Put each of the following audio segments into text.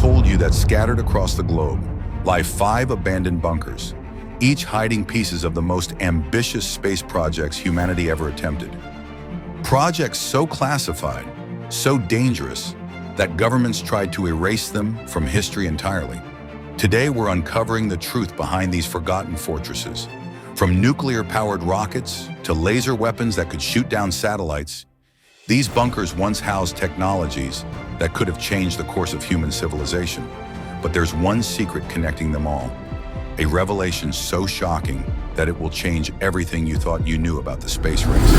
told you that scattered across the globe lie 5 abandoned bunkers, each hiding pieces of the most ambitious space projects humanity ever attempted. Projects so classified, so dangerous, that governments tried to erase them from history entirely. Today, we're uncovering the truth behind these forgotten fortresses. From nuclear-powered rockets to laser weapons that could shoot down satellites, these bunkers once housed technologies that could have changed the course of human civilization. But there's one secret connecting them all, a revelation so shocking that it will change everything you thought you knew about the space race.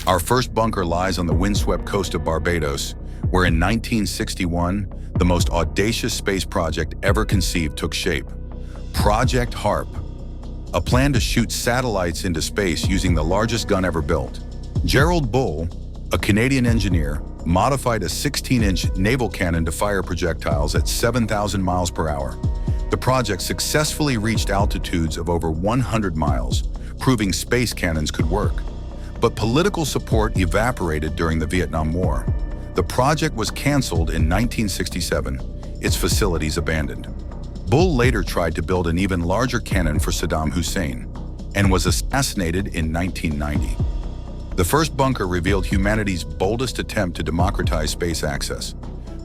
Our first bunker lies on the windswept coast of Barbados, where in 1961, the most audacious space project ever conceived took shape. Project Harp, a plan to shoot satellites into space using the largest gun ever built. Gerald Bull, a Canadian engineer, modified a 16-inch naval cannon to fire projectiles at 7,000 miles per hour. The project successfully reached altitudes of over 100 miles, proving space cannons could work. But political support evaporated during the Vietnam War. The project was canceled in 1967, its facilities abandoned. Bull later tried to build an even larger cannon for Saddam Hussein and was assassinated in 1990. The first bunker revealed humanity's boldest attempt to democratize space access.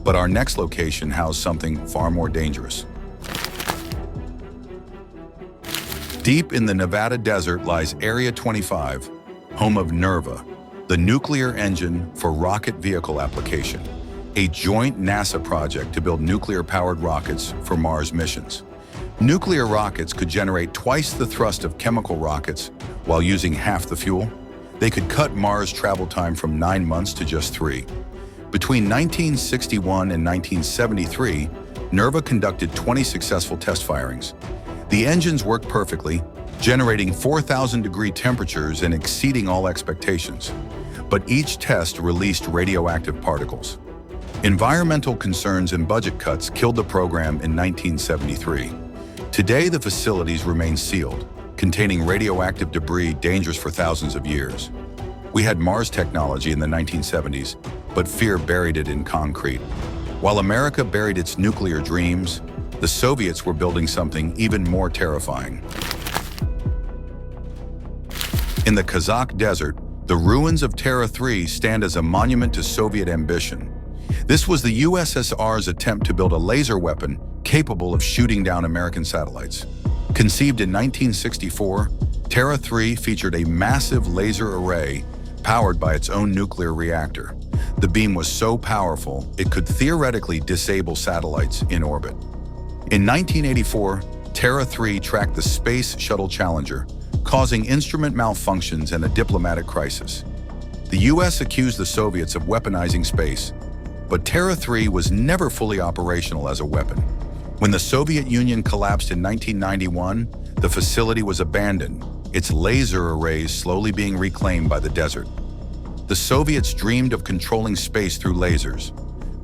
But our next location housed something far more dangerous. Deep in the Nevada desert lies Area 25, home of Nerva, the nuclear engine for rocket vehicle application, a joint NASA project to build nuclear-powered rockets for Mars missions. Nuclear rockets could generate twice the thrust of chemical rockets while using half the fuel. They could cut Mars travel time from 9 months to just 3. Between 1961 and 1973, Nerva conducted 20 successful test firings. The engines worked perfectly, generating 4,000-degree temperatures and exceeding all expectations. But each test released radioactive particles. Environmental concerns and budget cuts killed the program in 1973. Today, the facilities remain sealed, containing radioactive debris dangerous for thousands of years. We had Mars technology in the 1970s, but fear buried it in concrete. While America buried its nuclear dreams, the Soviets were building something even more terrifying. In the Kazakh desert, the ruins of Terra stand as a monument to Soviet ambition. This was the USSR's attempt to build a laser weapon capable of shooting down American satellites. Conceived in 1964, Terra featured a massive laser array powered by its own nuclear reactor. The beam was so powerful, it could theoretically disable satellites in orbit. In 1984, Terra tracked the Space Shuttle Challenger, causing instrument malfunctions and a diplomatic crisis. The US accused the Soviets of weaponizing space, but Terra was never fully operational as a weapon. When the Soviet Union collapsed in 1991, the facility was abandoned, its laser arrays slowly being reclaimed by the desert. The Soviets dreamed of controlling space through lasers,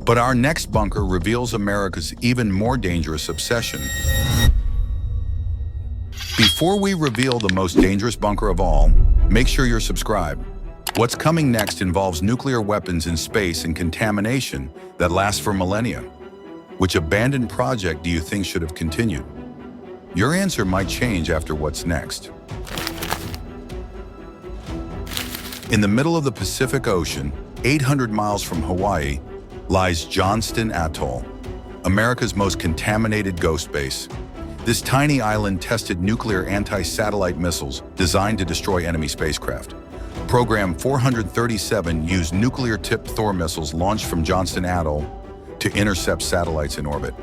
but our next bunker reveals America's even more dangerous obsession. Before we reveal the most dangerous bunker of all, make sure you're subscribed. What's coming next involves nuclear weapons in space and contamination that lasts for millennia. Which abandoned project do you think should have continued? Your answer might change after what's next. In the middle of the Pacific Ocean, 800 miles from Hawaii, lies Johnston Atoll, America's most contaminated ghost base. This tiny island tested nuclear anti-satellite missiles designed to destroy enemy spacecraft. Program 437 used nuclear-tipped Thor missiles launched from Johnston Atoll to intercept satellites in orbit.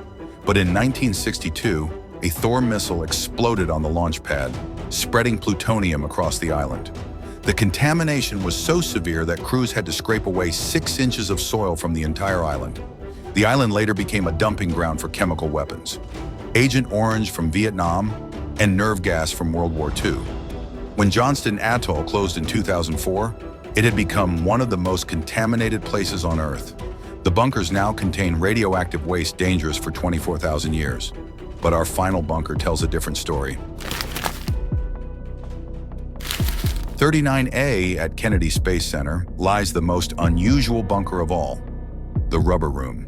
But in 1962, a Thor missile exploded on the launch pad, spreading plutonium across the island. The contamination was so severe that crews had to scrape away 6 inches of soil from the entire island. The island later became a dumping ground for chemical weapons, Agent Orange from Vietnam, and nerve gas from World War II. When Johnston Atoll closed in 2004, it had become one of the most contaminated places on Earth. The bunkers now contain radioactive waste dangerous for 24,000 years. But our final bunker tells a different story. 39A at Kennedy Space Center lies the most unusual bunker of all. the rubber room.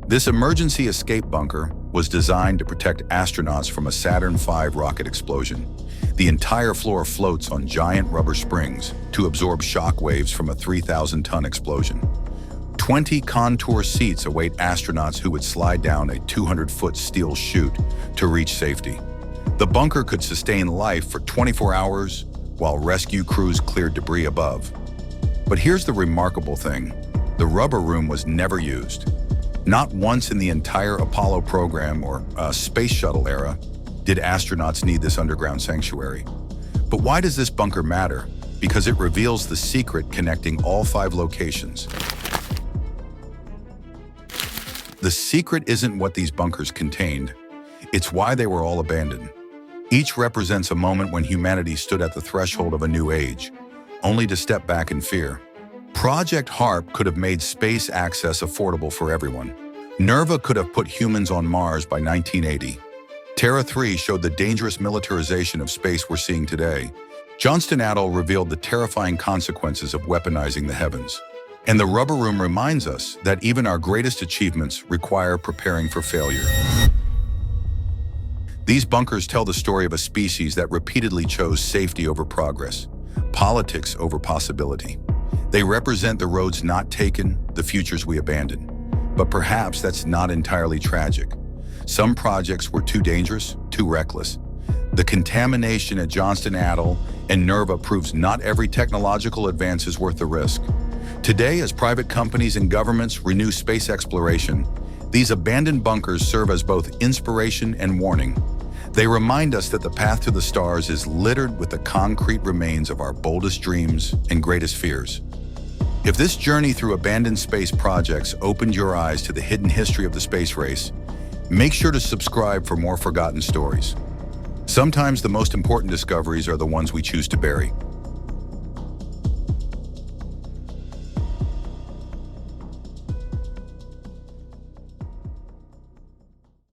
This emergency escape bunker was designed to protect astronauts from a Saturn V rocket explosion. The entire floor floats on giant rubber springs to absorb shock waves from a 3,000-ton explosion. 20 contour seats await astronauts who would slide down a 200-foot steel chute to reach safety. The bunker could sustain life for 24 hours while rescue crews cleared debris above. But here's the remarkable thing. The rubber room was never used. Not once in the entire Apollo program or space shuttle era did astronauts need this underground sanctuary. But why does this bunker matter? Because it reveals the secret connecting all 5 locations. The secret isn't what these bunkers contained. It's why they were all abandoned. Each represents a moment when humanity stood at the threshold of a new age, only to step back in fear. Project Harp could have made space access affordable for everyone. Nerva could have put humans on Mars by 1980. Terra 3 showed the dangerous militarization of space we're seeing today. Johnston Atoll revealed the terrifying consequences of weaponizing the heavens. And the rubber room reminds us that even our greatest achievements require preparing for failure. These bunkers tell the story of a species that repeatedly chose safety over progress, politics over possibility. They represent the roads not taken, the futures we abandoned. But perhaps that's not entirely tragic. Some projects were too dangerous, too reckless. The contamination at Johnston Atoll and Nerva proves not every technological advance is worth the risk. Today, as private companies and governments renew space exploration, these abandoned bunkers serve as both inspiration and warning. They remind us that the path to the stars is littered with the concrete remains of our boldest dreams and greatest fears. If this journey through abandoned space projects opened your eyes to the hidden history of the space race, make sure to subscribe for more forgotten stories. Sometimes the most important discoveries are the ones we choose to bury.